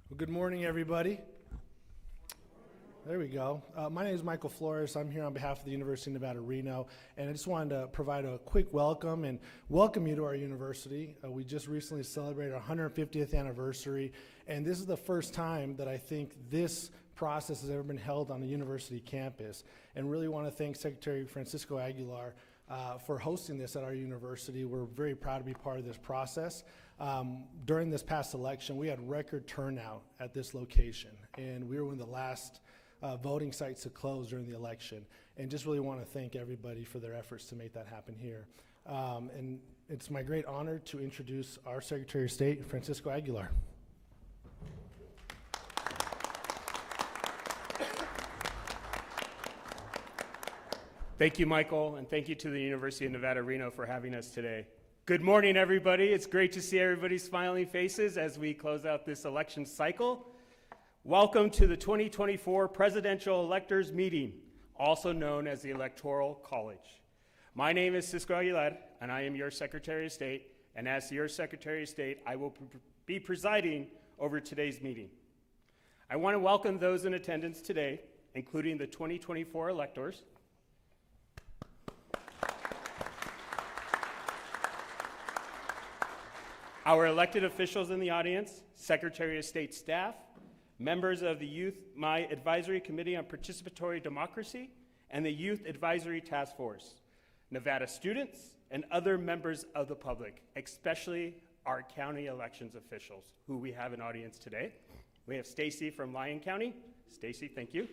Well, good morning, everybody. There we go. My name is Michael Flores. I'm here on behalf of the University of Nevada, Reno, and I just wanted to provide a quick welcome and welcome you to our university. We just recently celebrated our 150th anniversary, and this is the first time that I think this process has ever been held on a university campus, and really want to thank Secretary Francisco Aguilar for hosting this at our university. We're very proud to be part of this process. During this past election, we had record turnout at this location, and we were one of the last voting sites to close during the election, and just really want to thank everybody for their efforts to make that happen here. And it's my great honor to introduce our Secretary of State, Francisco Aguilar. Thank you, Michael, and thank you to the University of Nevada, Reno for having us today. Good morning, everybody. It's great to see everybody's smiling faces as we close out this election cycle. Welcome to the 2024 Presidential Electors Meeting, also known as the Electoral College. My name is Cisco Aguilar, and I am your Secretary of State, and as your Secretary of State, I will be presiding over today's meeting. I want to welcome those in attendance today, including the 2024 electors, our elected officials in the audience, Secretary of State staff, members of the Youth My Advisory Committee on Participatory Democracy, and the Youth Advisory Task Force, Nevada students, and other members of the public, especially our county elections officials, who we have in audience today. We have Stacy from Lyon County. Stacy, thank you.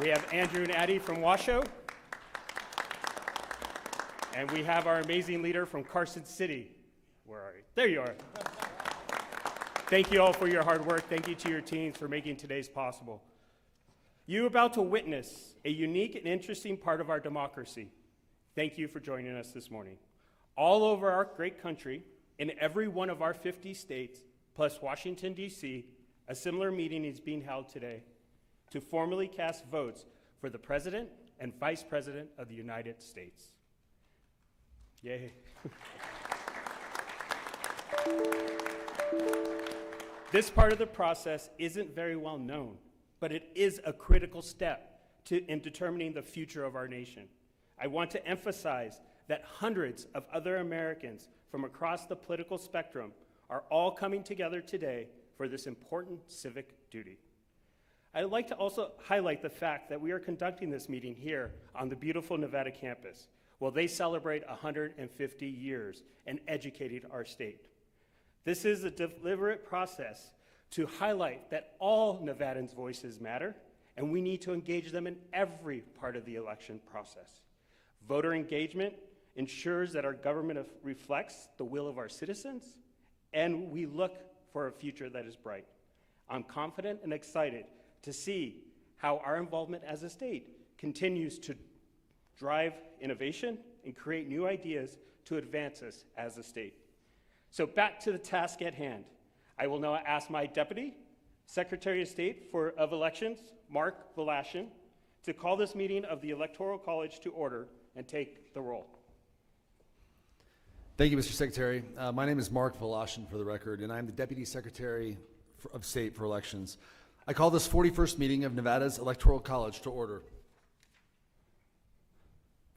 We have Andrew and Addie from Washoe. And we have our amazing leader from Carson City. Where are you? There you are. Thank you all for your hard work. Thank you to your teams for making today's possible. You're about to witness a unique and interesting part of our democracy. Thank you for joining us this morning. All over our great country, in every one of our 50 states, plus Washington, D.C., a similar meeting is being held today to formally cast votes for the President and Vice President of the United States. Yay. This part of the process isn't very well known, but it is a critical step in determining the future of our nation. I want to emphasize that hundreds of other Americans from across the political spectrum are all coming together today for this important civic duty. I'd like to also highlight the fact that we are conducting this meeting here on the beautiful Nevada campus, while they celebrate 150 years and educating our state. This is a deliberate process to highlight that all Nevadans' voices matter, and we need to engage them in every part of the election process. Voter engagement ensures that our government reflects the will of our citizens, and we look for a future that is bright. I'm confident and excited to see how our involvement as a state continues to drive innovation and create new ideas to advance us as a state. So back to the task at hand. I will now ask my Deputy Secretary of State of Elections, Mark Velashin, to call this meeting of the Electoral College to order and take the roll. Thank you, Mr. Secretary. My name is Mark Velashin, for the record, and I'm the Deputy Secretary of State for Elections. I call this 41st meeting of Nevada's Electoral College to order.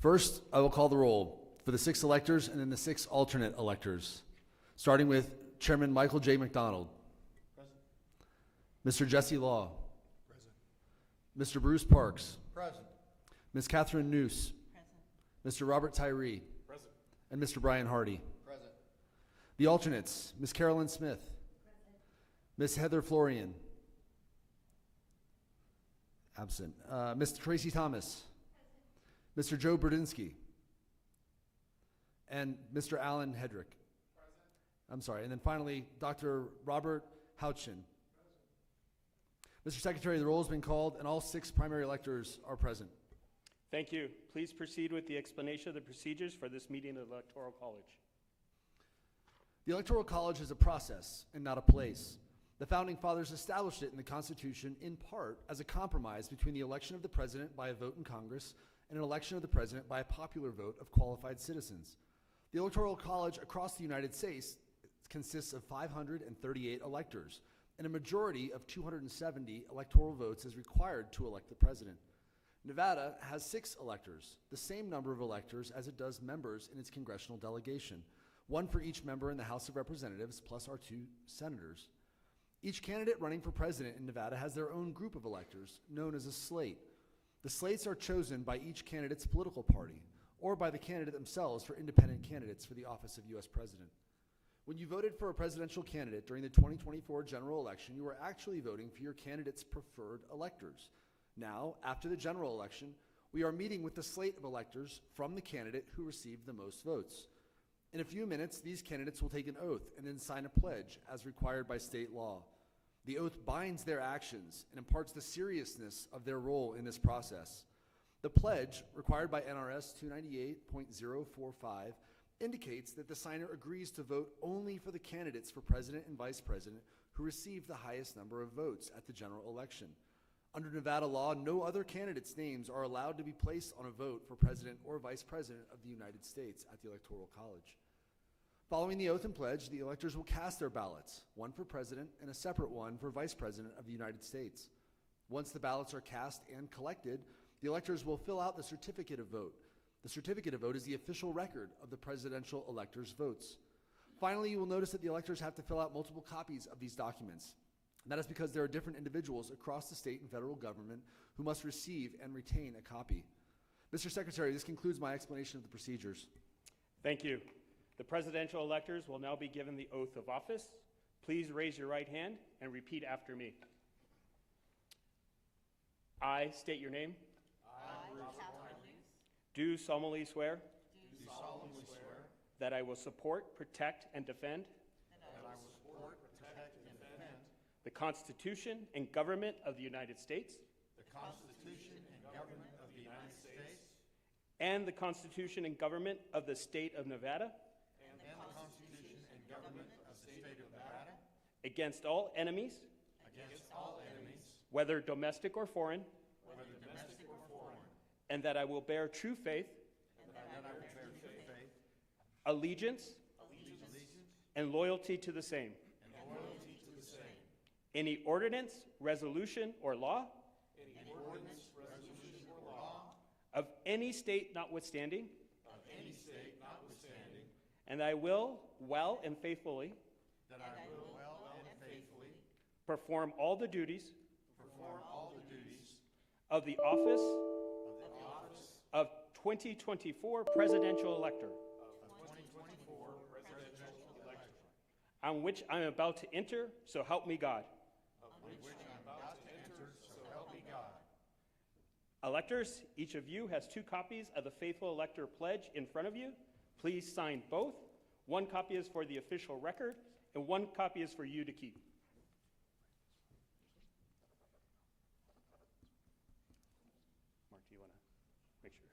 First, I will call the roll for the 6 electors and then the 6 alternate electors, starting with Chairman Michael J. McDonald. Present. Mr. Jesse Law. Present. Mr. Bruce Parks. Present. Ms. Catherine Noose. Present. Mr. Robert Tyree. Present. And Mr. Brian Hardy. Present. The alternates, Ms. Carolyn Smith. Present. Ms. Heather Florian. Absent. Ms. Tracy Thomas. Present. Mr. Joe Burdinsky. And Mr. Alan Hedrick. I'm sorry. And then finally, Dr. Robert Houchin. Mr. Secretary, the roll has been called, and all 6 primary electors are present. Thank you. Please proceed with the explanation of the procedures for this meeting of the Electoral College. The Electoral College is a process and not a place. The Founding Fathers established it in the Constitution in part as a compromise between the election of the President by a vote in Congress and an election of the President by a popular vote of qualified citizens. The Electoral College across the United States consists of 538 electors, and a majority of 270 electoral votes is required to elect the President. Nevada has 6 electors, the same number of electors as it does members in its congressional delegation, 1 for each member in the House of Representatives plus our 2 senators. Each candidate running for president in Nevada has their own group of electors, known as a slate. The slates are chosen by each candidate's political party, or by the candidate themselves for independent candidates for the office of U.S. President. When you voted for a presidential candidate during the 2024 general election, you were actually voting for your candidate's preferred electors. Now, after the general election, we are meeting with the slate of electors from the candidate who received the most votes. In a few minutes, these candidates will take an oath and then sign a pledge as required by state law. The oath binds their actions and imparts the seriousness of their role in this process. The pledge, required by NRS 298.045, indicates that the signer agrees to vote only for the candidates for president and vice president who receive the highest number of votes at the general election. Under Nevada law, no other candidates' names are allowed to be placed on a vote for president or vice president of the United States at the Electoral College. Following the oath and pledge, the electors will cast their ballots, one for president and a separate one for vice president of the United States. Once the ballots are cast and collected, the electors will fill out the certificate of vote. The certificate of vote is the official record of the presidential electors' votes. Finally, you will notice that the electors have to fill out multiple copies of these documents. And that is because there are different individuals across the state and federal government who must receive and retain a copy. Mr. Secretary, this concludes my explanation of the procedures. Thank you. The presidential electors will now be given the oath of office. Please raise your right hand and repeat after me. I state your name. Do solemnly swear. That I will support, protect, and defend. The Constitution and government of the United States. And the Constitution and government of the state of Nevada. Against all enemies. Whether domestic or foreign. And that I will bear true faith. Allegiance. And loyalty to the same. Any ordinance, resolution, or law. Of any state notwithstanding. And I will well and faithfully. Perform all the duties. Of the office. Of 2024 presidential elector. On which I am about to enter, so help me God. Electors, each of you has 2 copies of the Faithful Elector Pledge in front of you. Please sign both. 1 copy is for the official record, and 1 copy is for you to keep. Mark, do you want to make sure?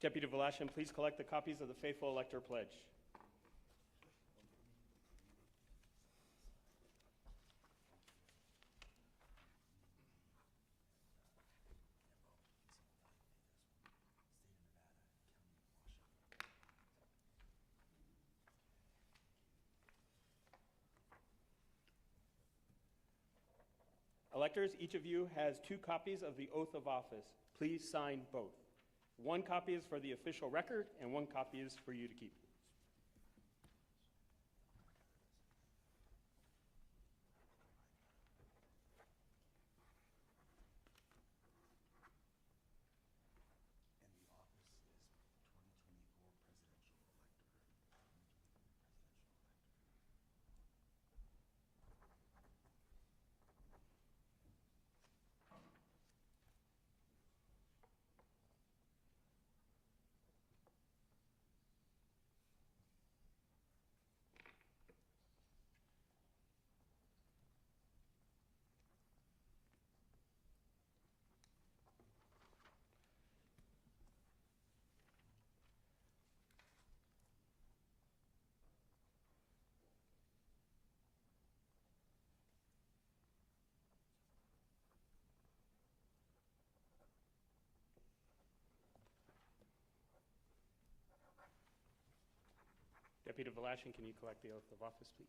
Deputy Velashan, please collect the copies of the faithful elector pledge. Electors, each of you has 2 copies of the oath of office. Please sign both. 1 copy is for the official record, and 1 copy is for you to keep. Deputy Velashan, can you collect the oath of office, please?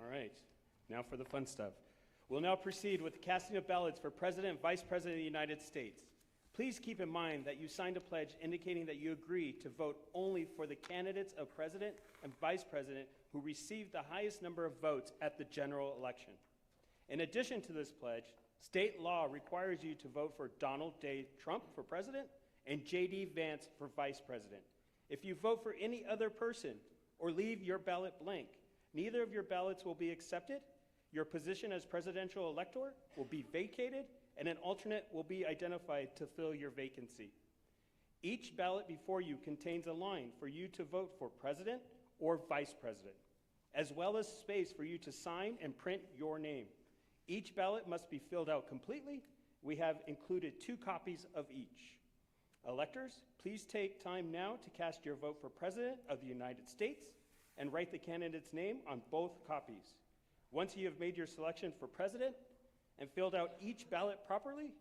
All right, now for the fun stuff. We'll now proceed with the casting of ballots for President and Vice President of the United States. Please keep in mind that you signed a pledge indicating that you agree to vote only for the candidates of President and Vice President who received the highest number of votes at the general election. In addition to this pledge, state law requires you to vote for Donald J. Trump for President and J.D. Vance for Vice President. If you vote for any other person or leave your ballot blank, neither of your ballots will be accepted, your position as presidential elector will be vacated, and an alternate will be identified to fill your vacancy. Each ballot before you contains a line for you to vote for president or vice president, as well as space for you to sign and print your name. Each ballot must be filled out completely, We have included 2 copies of each. Electors, please take time now to cast your vote for President of the United States and write the candidate's name on both copies. Once you have made your selection for President and filled out each ballot properly,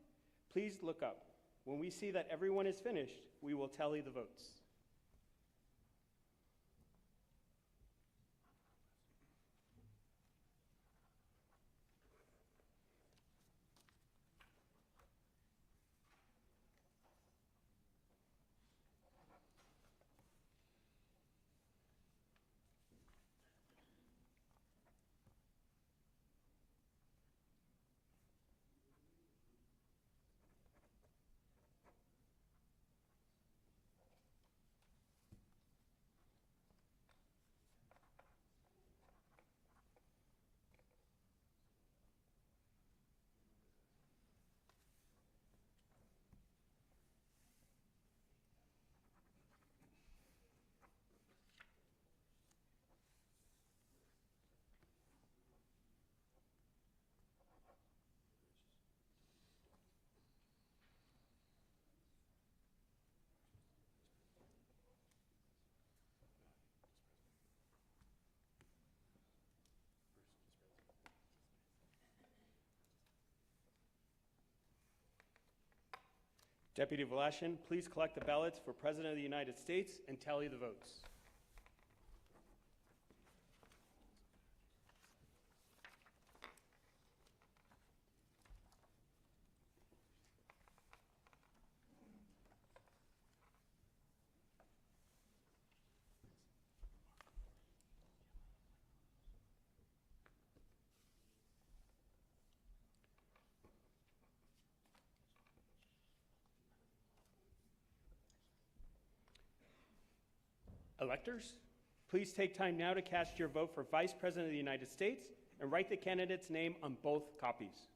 please look up. When we see that everyone is finished, we will tally the votes. Deputy Velashin, please collect the ballots for President of the United States and tally the votes. Electors, please take time now to cast your vote for Vice President of the United States and write the candidate's name on both copies.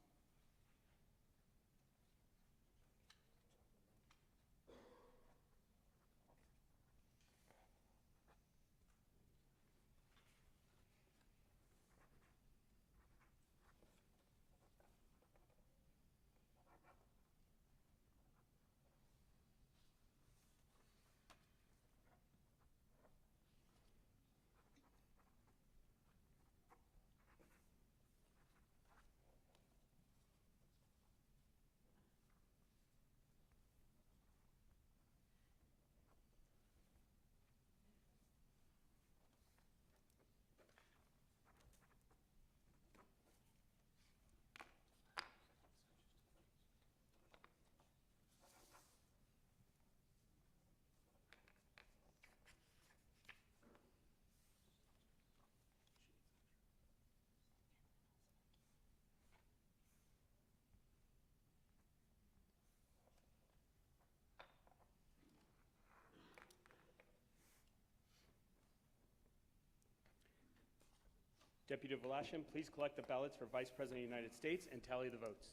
Deputy Velashin, please collect the ballots for Vice President of the United States and tally the votes.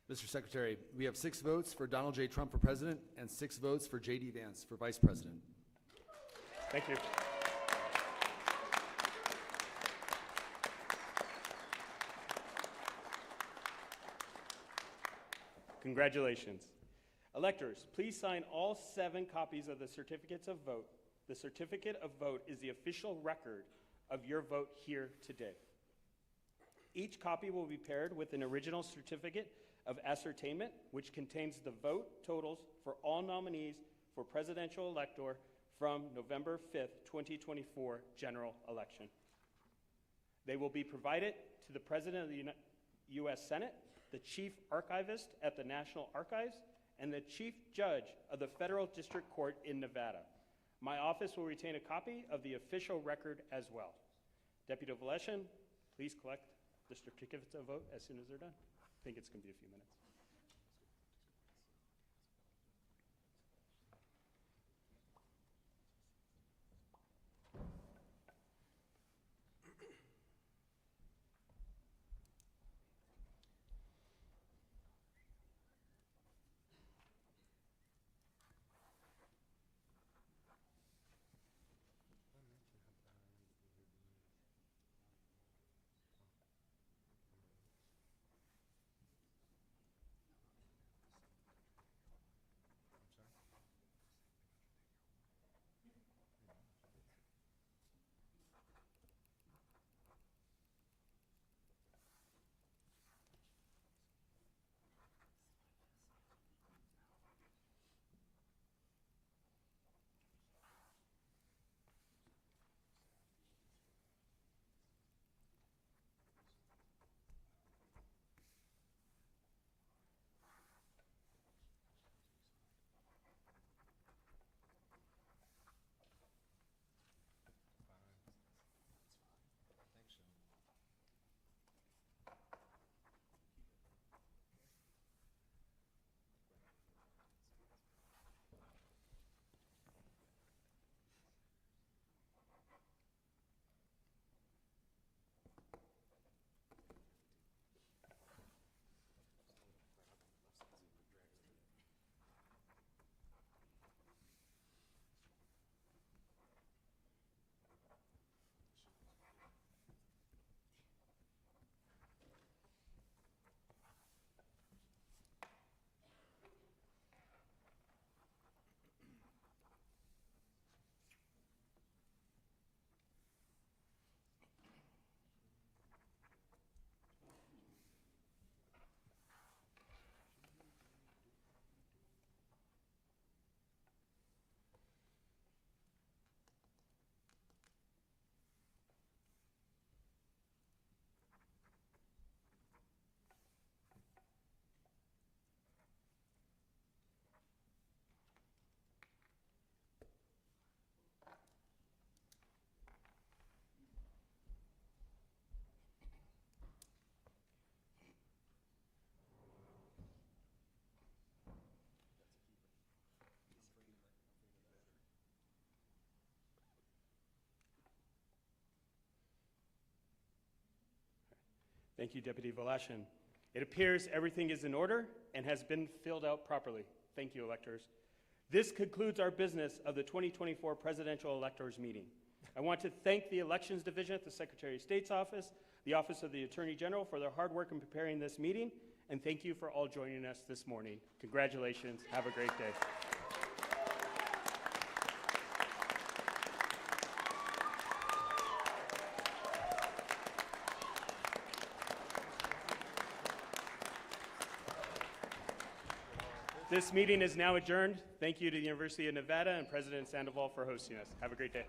Mr. Secretary, we have 6 votes for Donald J. Trump for President and 6 votes for J.D. Vance for Vice President. Thank you. Congratulations. Electors, please sign all 7 copies of the certificates of vote. The certificate of vote is the official record of your vote here today. Each copy will be paired with an original certificate of ascertainment, which contains the vote totals for all nominees for presidential elector from November 5th, 2024 general election. They will be provided to the President of the U.S. Senate, the Chief Archivist at the National Archives, and the Chief Judge of the Federal District Court in Nevada. My office will retain a copy of the official record as well. Deputy Velashin, please collect the certificates of vote as soon as they're done. I think it's going to be a few minutes. Thank you, Deputy Volashin. It appears everything is in order and has been filled out properly. Thank you, electors. This concludes our business of the 2024 Presidential Electors Meeting. I want to thank the Elections Division at the Secretary of State's office, the Office of the Attorney General for their hard work in preparing this meeting, and thank you for all joining us this morning. Congratulations. Have a great day. This meeting is now adjourned. Thank you to the University of Nevada and President Sandoval for hosting us. Have a great day.